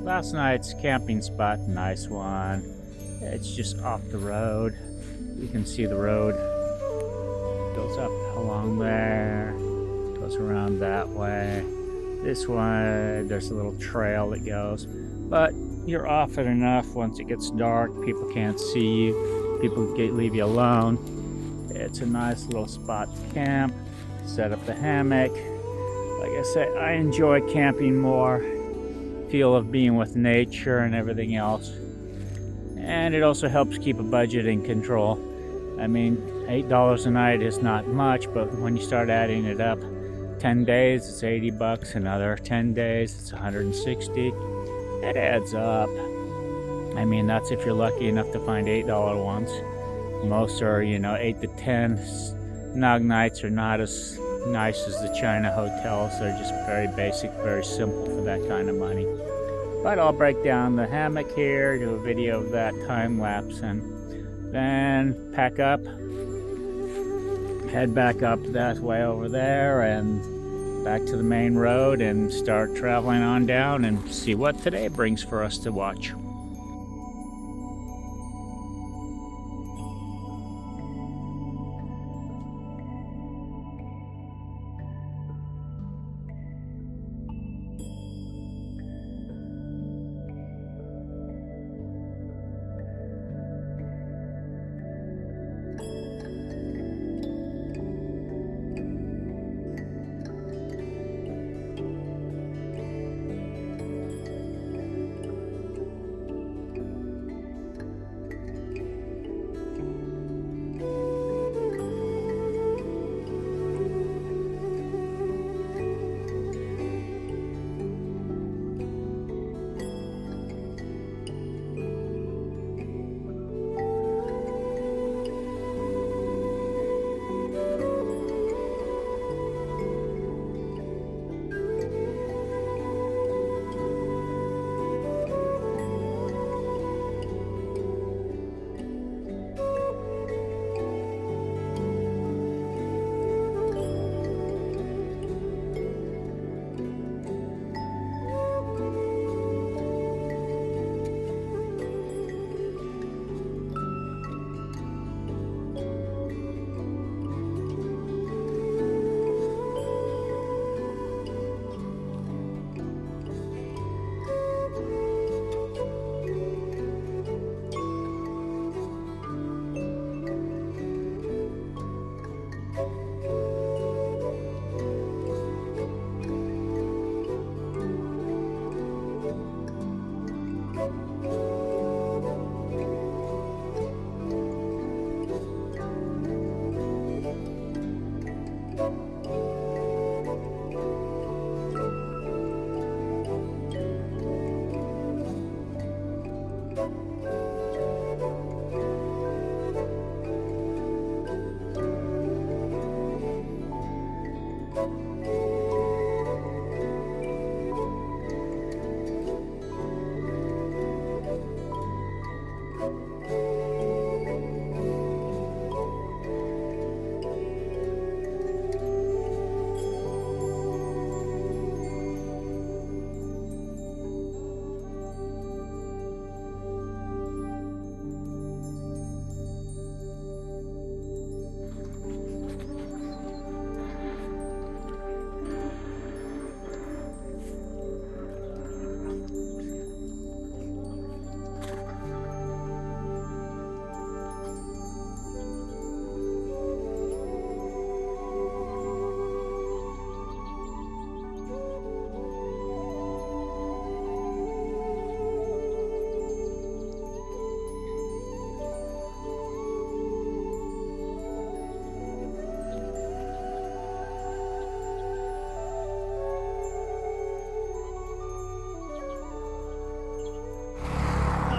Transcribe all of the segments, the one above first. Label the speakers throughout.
Speaker 1: last night's camping spot, nice one. It's just off the road. You can see the road goes up along there, goes around that way. This one, there's a little trail that goes, but you're off it enough. Once it gets dark, people can't see you. People leave you alone. It's a nice little spot to camp. Set up the hammock. Like I said, I enjoy camping more. Feel of being with nature and everything else. And it also helps keep a budget in control. I mean, $8 a night is not much, but when you start adding it up, 10 days it's 80 bucks, another 10 days it's 160. It adds up. I mean, that's if you're lucky enough to find $8 ones. Most are, 8 to 10. Nog nights are not as nice as the China hotels. They're just very basic, very simple for that kind of money. But I'll break down the hammock here, do a video of that time lapse, and then pack up, head back up that way over there and back to the main road and start traveling on down and see what today brings for us to watch.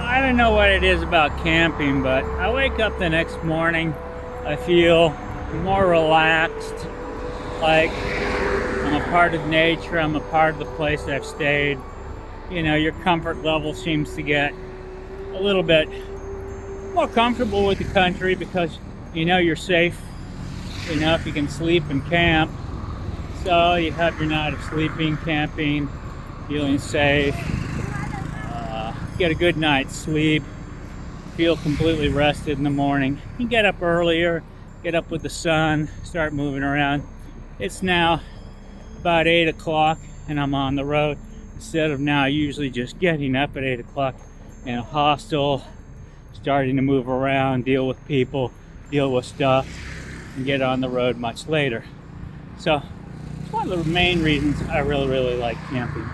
Speaker 1: I don't know what it is about camping, but I wake up the next morning, I feel more relaxed, like I'm a part of nature, I'm a part of the place I've stayed. Your comfort level seems to get a little bit more comfortable with the country because you're safe enough, you can sleep and camp. So you have your night of sleeping, camping, feeling safe. get a good night's sleep, feel completely rested in the morning. You get up earlier, get up with the sun, start moving around. It's now about 8 o'clock and I'm on the road instead of now usually just getting up at 8 o'clock in a hostel, starting to move around, deal with people, deal with stuff, and get on the road much later. So it's one of the main reasons I really like camping.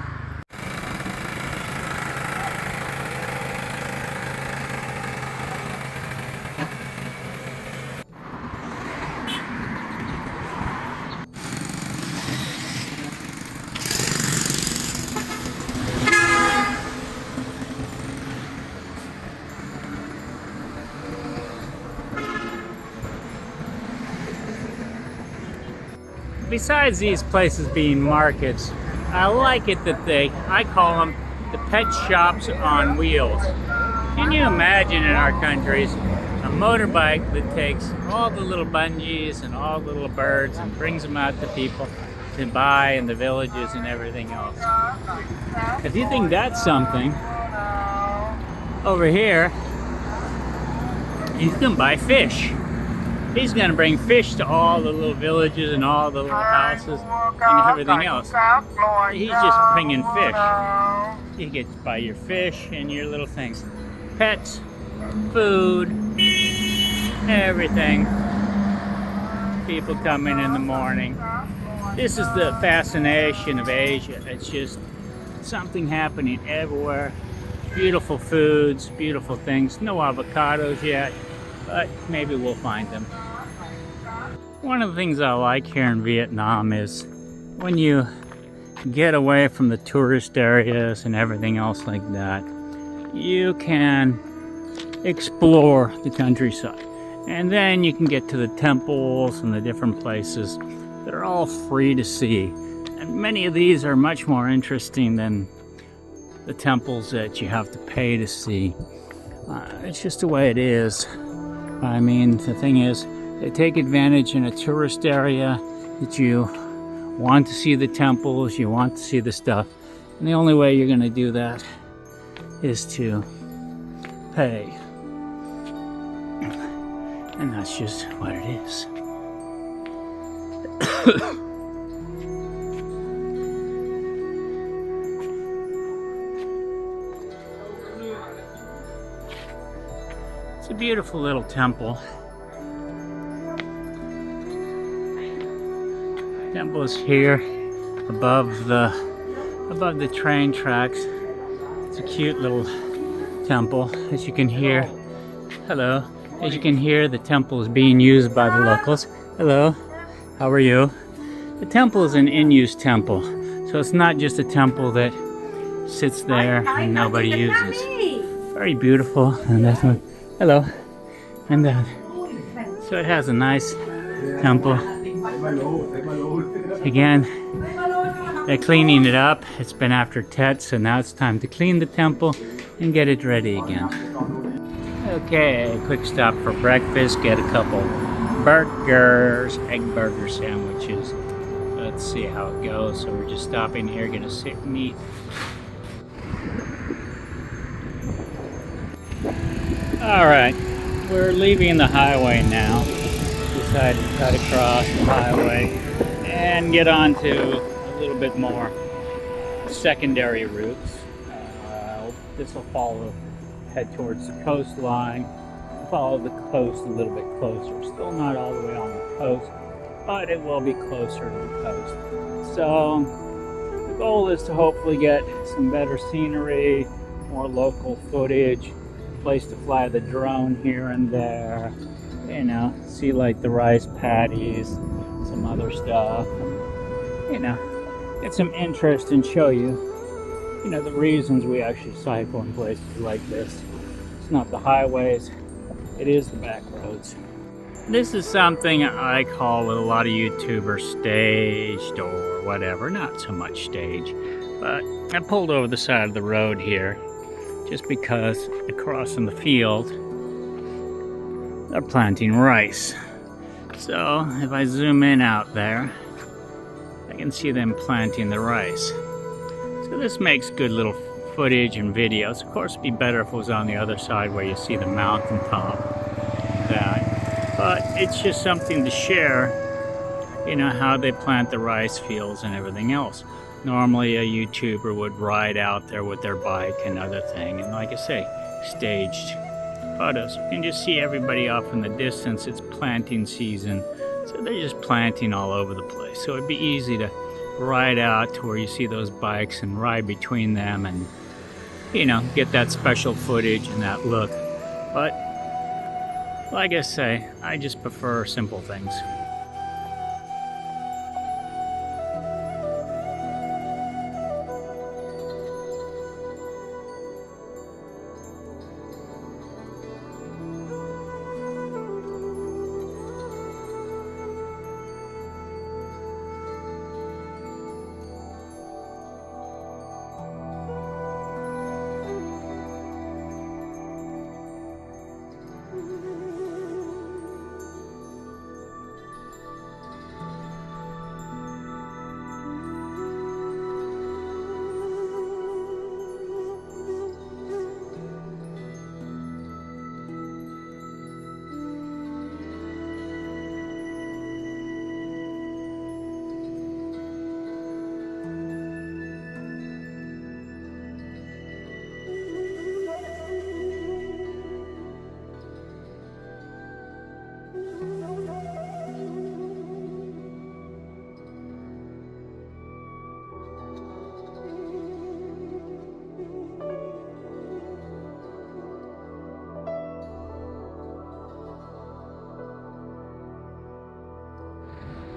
Speaker 1: Besides these places being markets, I like it that I call them the pet shops on wheels. Can you imagine in our countries a motorbike that takes all the little bungees and all the little birds and brings them out to people to buy in the villages and everything else? If you think that's something, over here, you can buy fish. He's going to bring fish to all the little villages and all the little houses and everything else. He's just bringing fish. You get to buy your fish and your little things. Pets, food, everything. People come in the morning. This is the fascination of Asia. It's just something happening everywhere. Beautiful foods, beautiful things. No avocados yet, but maybe we'll find them. One of the things I like here in Vietnam is when you get away from the tourist areas and everything else like that, you can explore the countryside. And then you can get to the temples and the different places that are all free to see. And many of these are much more interesting than the temples that you have to pay to see. It's just the way it is. I mean, the thing is, they take advantage in a tourist area that you want to see the temples, you want to see the stuff, and the only way you're going to do that is to pay. And that's just what it is. It's a beautiful little temple. Temple is here above the train tracks. It's a cute little temple. As you can hear, hello. As you can hear, the temple is being used by the locals. Hello, how are you? The temple is an in-use temple, so it's not just a temple that sits there and nobody uses. Very beautiful, and that's one. Hello, and so it has a nice temple. Again, they're cleaning it up. It's been after Tet, so now it's time to clean the temple and get it ready again. Okay, quick stop for breakfast. Get a couple burgers, egg burger sandwiches. Let's see how it goes. So we're just stopping here, gonna sit and eat. Alright, we're leaving the highway now. Decided to cut across the highway and get on to a little bit more secondary routes. This will head towards the coastline, follow the coast a little bit closer. Still not all the way on the coast, but it will be closer to the coast. So the goal is to hopefully get some better scenery, more local footage, place to fly the drone here and there, you know, see like the rice paddies, some other stuff, and, you know, get some interest and show you, you know, the reasons we actually cycle in places like this. It's not the highways, it is the back roads. This is something I call with a lot of YouTubers staged or whatever, not so much staged, but I pulled over the side of the road here just because across in the field they're planting rice. So if I zoom in out there, I can see them planting the rice. So this makes good little footage and videos. Of course, it'd be better if it was on the other side where you see the mountaintop. But it's just something to share, you know, how they plant the rice fields and everything else. Normally a YouTuber would ride out there with their bike and other thing, and like I say, staged photos. You can just see everybody off in the distance. It's planting season, so they're just planting all over the place. So it'd be easy to ride out to where you see those bikes and ride between them and, you know, get that special footage and that look. But like I say, I just prefer simple things.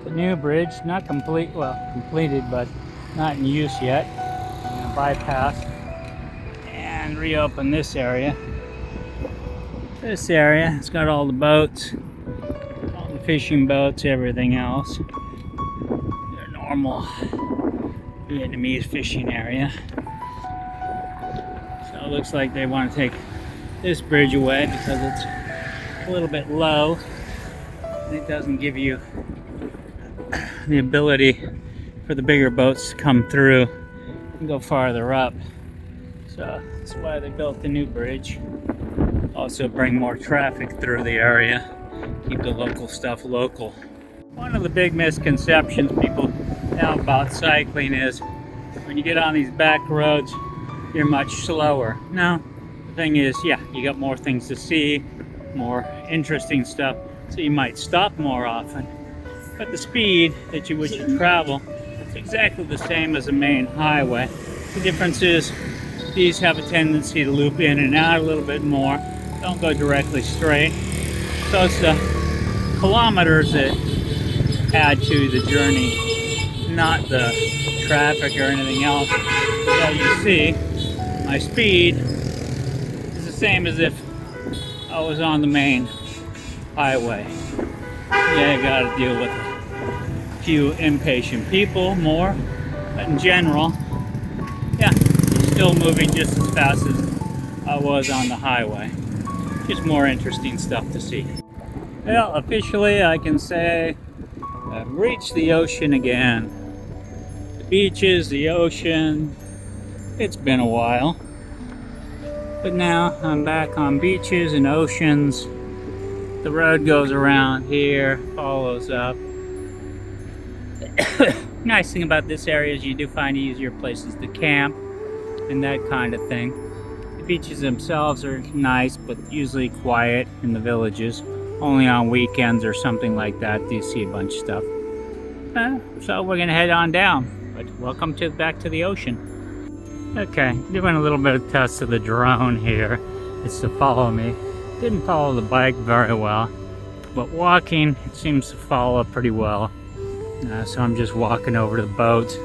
Speaker 1: The new bridge, not complete, well, completed, but not in use yet. I'm going to bypass and reopen this area. This area, it's got all the boats, all the fishing boats, everything else. Their normal Vietnamese fishing area. So it looks like they want to take this bridge away because it's a little bit low and it doesn't give you the ability for the bigger boats to come through and go farther up. So that's why they built the new bridge. Also bring more traffic through the area, keep the local stuff local. One of the big misconceptions people have about cycling is when you get on these back roads, you're much slower. No, the thing is, yeah, you got more things to see, more interesting stuff, so you might stop more often. But the speed that you would travel is exactly the same as a main highway. The difference is these have a tendency to loop in and out a little bit more. Don't go directly straight. So it's the kilometers that add to the journey, not the traffic or anything else. So you see, my speed is the same as if I was on the main highway. Yeah, you gotta deal with a few impatient people more, but in general, yeah, still moving just as fast as I was on the highway. Just more interesting stuff to see. Well, officially I can say I've reached the ocean again. The beaches, the ocean, it's been a while. But now I'm back on beaches and oceans. The road goes around here, follows up. Nice thing about this area is you do find easier places to camp and that kind of thing. The beaches themselves are nice, but usually quiet in the villages. Only on weekends or something like that do you see a bunch of stuff. So we're gonna head on down. But welcome back to the ocean. Okay, doing a little bit of test of the drone here. It's to follow me. Didn't follow the bike very well, but walking it seems to follow pretty well. So I'm just walking over to the boats,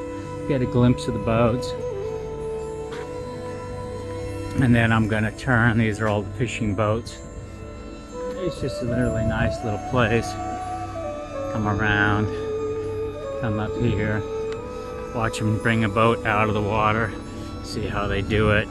Speaker 1: get a glimpse of the boats, and then I'm gonna turn. These are all the fishing boats. It's just a really nice little place. Come around, come up here, watch them bring a boat out of the water, see how they do it.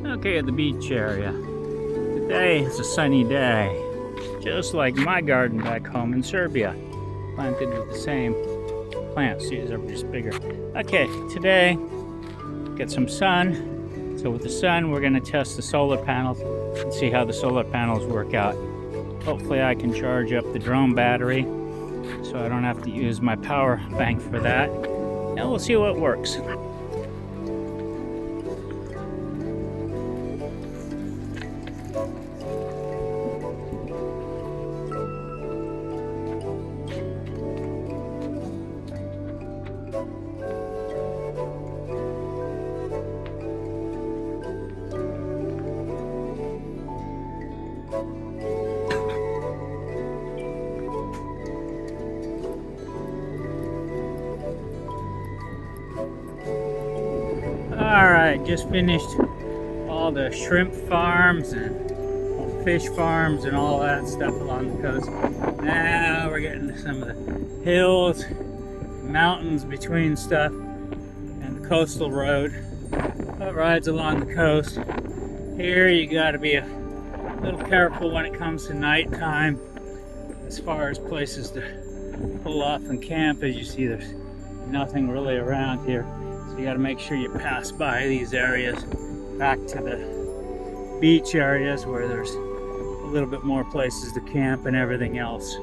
Speaker 1: Okay, at the beach area. Today is a sunny day, just like my garden back home in Serbia. Planted with the same plants, these are just bigger. Okay, today, get some sun. So with the sun, we're gonna test the solar panels and see how the solar panels work out. Hopefully I can charge up the drone battery so I don't have to use my power bank for that. And we'll see what works. Alright, just finished all the shrimp farms and fish farms and all that stuff along the coast. Now we're getting to some of the hills, mountains between stuff, and the coastal road that rides along the coast. Here you gotta be a little careful when it comes to nighttime as far as places to pull off and camp. As you see, there's nothing really around here. You got to make sure you pass by these areas back to the beach areas where there's a little bit more places to camp and everything else.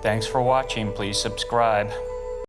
Speaker 2: Thanks for watching. Please subscribe.